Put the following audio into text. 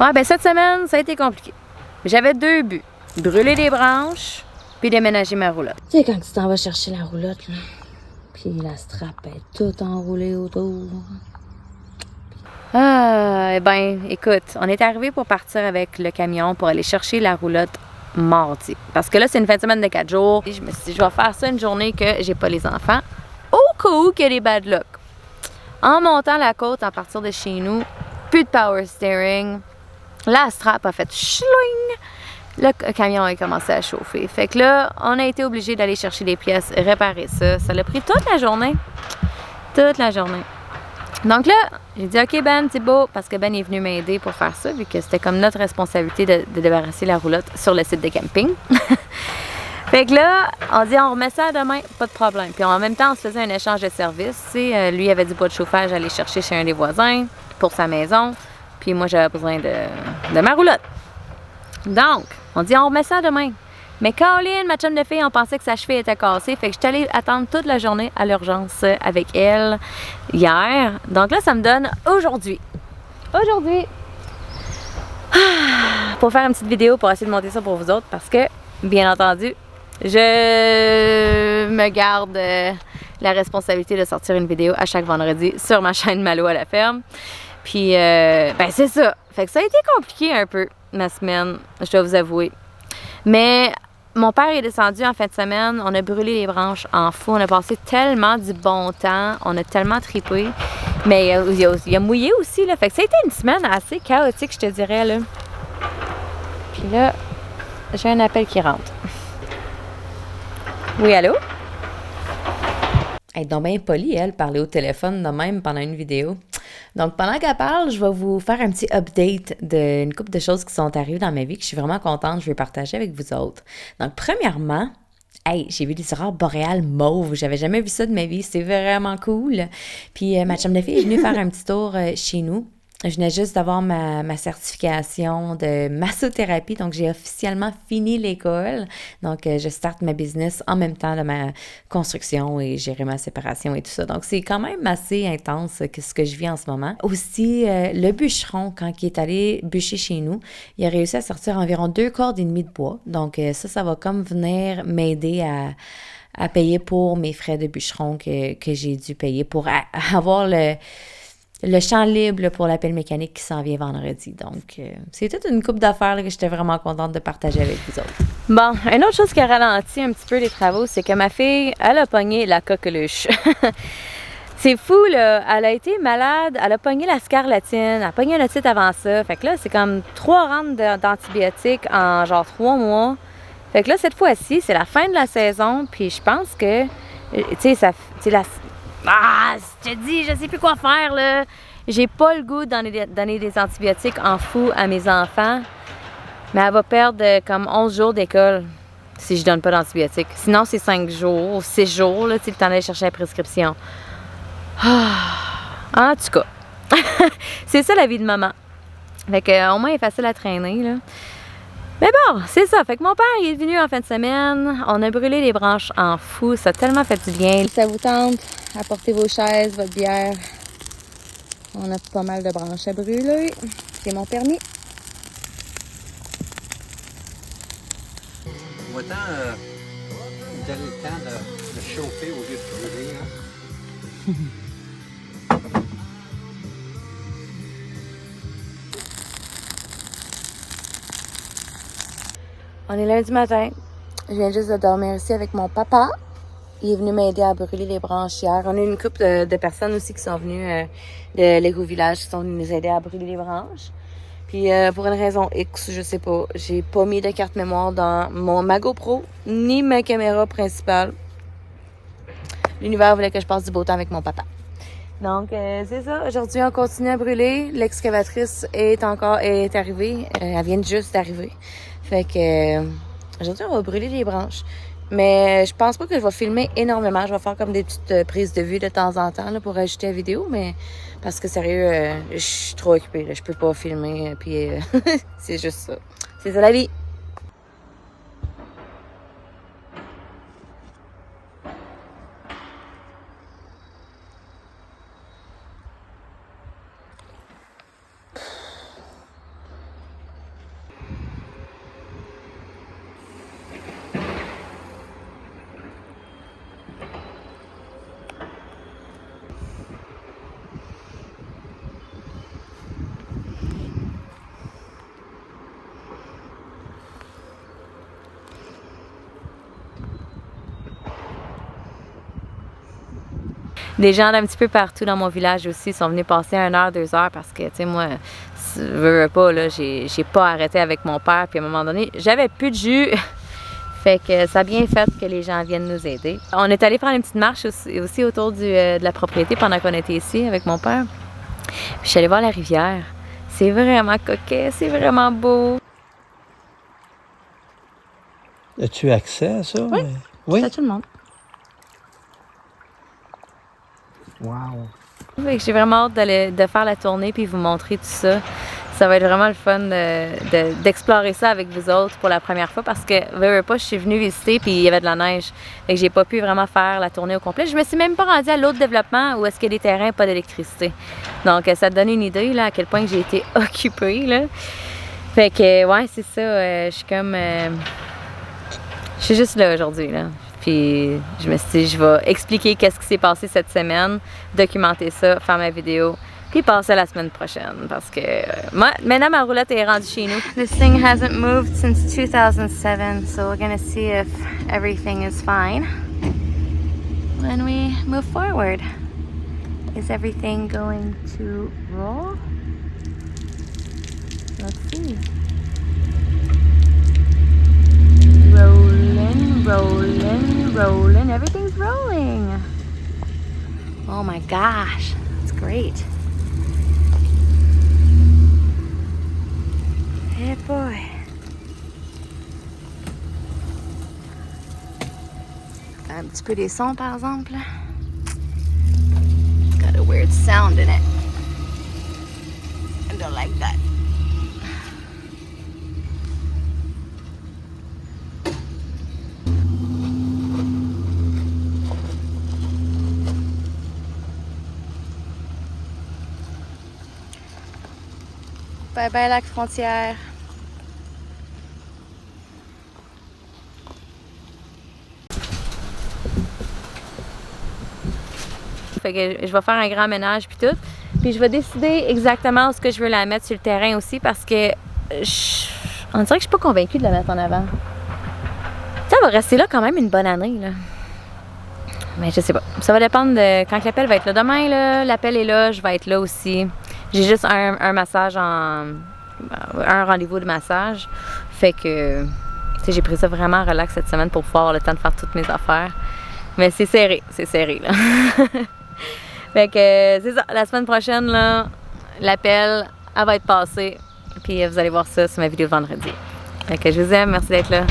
Ouais, ben cette semaine, ça a été compliqué. J'avais 2 buts. Brûler les branches, puis déménager ma roulotte. Tu sais, quand tu t'en vas chercher la roulotte, là, puis la strap est toute enroulée autour. Ah, ben, écoute, on est arrivé pour partir avec le camion pour aller chercher la roulotte mardi. Parce que là, c'est une fin de semaine de 4 jours. Et je me suis dit, je vais faire ça une journée que j'ai pas les enfants. Au cas où qu'il y a des bad luck. En montant la côte, à partir de chez nous, plus de power steering. La strap a fait schling. Le camion a commencé à chauffer. Fait que là, on a été obligé d'aller chercher des pièces, réparer ça. Ça l'a pris toute la journée. Toute la journée. Donc là, j'ai dit, OK, Ben, c'est beau, parce que Ben est venu m'aider pour faire ça, vu que c'était comme notre responsabilité de débarrasser la roulotte sur le site de camping. Fait que là, on dit, on remet ça demain, pas de problème. Puis en même temps, on se faisait un échange de services. Lui, il avait du bois de chauffage à aller chercher chez un des voisins pour sa maison. Puis moi, j'avais besoin de ma roulotte. Donc, on dit, on remet ça demain. Mais Caroline, ma chum de fille, on pensait que sa cheville était cassée. Fait que j'étais allée attendre toute la journée à l'urgence avec elle hier. Donc là, ça me donne aujourd'hui. Aujourd'hui, pour faire une petite vidéo pour essayer de monter ça pour vous autres. Parce que, bien entendu, je me garde la responsabilité de sortir une vidéo à chaque vendredi sur ma chaîne Malo à la ferme. Puis, ben c'est ça. Fait que ça a été compliqué un peu, ma semaine, je dois vous avouer. Mais mon père est descendu en fin de semaine, on a brûlé les branches en fou, on a passé tellement du bon temps, on a tellement tripé. Mais il a mouillé aussi, là. Fait que ça a été une semaine assez chaotique, je te dirais, là. Puis là, j'ai un appel qui rentre. Oui, allô? Elle est donc bien polie, elle, parler au téléphone de même pendant une vidéo. Donc, pendant qu'elle parle, je vais vous faire un petit update d'une couple de choses qui sont arrivées dans ma vie que je suis vraiment contente, je vais partager avec vous autres. Donc, premièrement, hey, j'ai vu les aurores boréales mauves. J'avais jamais vu ça de ma vie. C'est vraiment cool. Puis, ma chum de fille est venue faire un petit tour chez nous. Je venais juste d'avoir ma certification de massothérapie, donc j'ai officiellement fini l'école. Donc, je starte ma business en même temps de ma construction et gérer ma séparation et tout ça. Donc, c'est quand même assez intense que ce que je vis en ce moment. Aussi, le bûcheron, quand il est allé bûcher chez nous, il a réussi à sortir environ 2 cordes et demie de bois. Donc, ça va comme venir m'aider à payer pour mes frais de bûcheron que j'ai dû payer pour avoir le champ libre pour l'appel mécanique qui s'en vient vendredi. Donc, c'est toute une couple d'affaires que j'étais vraiment contente de partager avec vous autres. Bon, une autre chose qui a ralenti un petit peu les travaux, c'est que ma fille, elle a pogné la coqueluche. C'est fou, là. Elle a été malade, elle a pogné la scarlatine, elle a pogné un otite avant ça. Fait que là, c'est comme 3 rounds d'antibiotiques en genre 3 mois. Fait que là, cette fois-ci, c'est la fin de la saison, puis je pense que, tu sais, je te dis, je sais plus quoi faire, là. J'ai pas le goût de donner des antibiotiques en fou à mes enfants. Mais elle va perdre comme 11 jours d'école si je donne pas d'antibiotiques. Sinon, c'est 5 jours, 6 jours, là, tu sais, le temps d'aller chercher la prescription. En tout cas, c'est ça la vie de maman. Fait que, au moins, elle est facile à traîner, là. Mais bon, c'est ça. Fait que mon père, il est venu en fin de semaine. On a brûlé les branches en fou. Ça a tellement fait du bien. Si ça vous tente, apportez vos chaises, votre bière. On a pas mal de branches à brûler. C'est mon permis. Autant vous avez le temps de chauffer au lieu de brûler. Hein? On est lundi matin. Je viens juste de dormir ici avec mon papa. Il est venu m'aider à brûler les branches hier. On a une couple de personnes aussi qui sont venues de Lego Village qui sont venues nous aider à brûler les branches. Puis pour une raison X, je sais pas, j'ai pas mis de carte mémoire dans ma GoPro ni ma caméra principale. L'univers voulait que je passe du beau temps avec mon papa. Donc c'est ça. Aujourd'hui, on continue à brûler. L'excavatrice est arrivée. Elle vient juste d'arriver. Fait que aujourd'hui, on va brûler les branches. Mais je pense pas que je vais filmer énormément. Je vais faire comme des petites prises de vue de temps en temps là, pour ajouter la vidéo. Mais parce que sérieux, je suis trop occupée. Là. Je peux pas filmer. Puis c'est juste ça. C'est ça la vie. Des gens d'un petit peu partout dans mon village aussi sont venus passer 1 heure, 2 heures parce que, tu sais, moi, veux pas, là, j'ai pas arrêté avec mon père. Puis à un moment donné, j'avais plus de jus. Fait que ça a bien fait que les gens viennent nous aider. On est allé faire une petite marche aussi autour de la propriété pendant qu'on était ici avec mon père. Puis je suis allée voir la rivière. C'est vraiment coquet, c'est vraiment beau. As-tu accès à ça? Oui, Oui? c'est à tout le monde. Wow! Fait que j'ai vraiment hâte de faire la tournée puis vous montrer tout ça. Ça va être vraiment le fun d'explorer ça avec vous autres pour la première fois parce que, veux pas, je suis venue visiter puis il y avait de la neige. Fait que j'ai pas pu vraiment faire la tournée au complet. Je me suis même pas rendue à l'autre développement où est-ce qu'il y a des terrains, pas d'électricité. Donc, ça te donne une idée, là, à quel point j'ai été occupée, là. Fait que, ouais, c'est ça. Je suis comme... je suis juste là aujourd'hui, là. Puis je me suis dit, je vais expliquer qu'est-ce qui s'est passé cette semaine, documenter ça, faire ma vidéo, puis passer la semaine prochaine parce que moi, maintenant ma roulette est rendue chez nous. This thing hasn't moved since 2007, so we're gonna see if everything is fine when we move forward. Is everything going to roll? Let's see. Rolling, rolling, rolling. Everything's rolling. Oh my gosh, that's great. Hey boy. Un petit peu des sons par exemple. It's got a weird sound in it. I don't like that. Bye bye lac frontière. Fait que je vais faire un grand ménage puis tout. Puis je vais décider exactement où ce que je veux la mettre sur le terrain aussi parce que on dirait que je suis pas convaincue de la mettre en avant. Ça va rester là quand même une bonne année là. Mais je sais pas. Ça va dépendre de quand l'appel va être là. Demain là, l'appel est là, je vais être là aussi. J'ai juste un massage un rendez-vous de massage. Fait que, tu sais, j'ai pris ça vraiment relax cette semaine pour pouvoir avoir le temps de faire toutes mes affaires. Mais c'est serré là. Fait que, c'est ça, la semaine prochaine, là, l'appel, elle va être passée. Puis vous allez voir ça sur ma vidéo de vendredi. Fait que je vous aime, merci d'être là.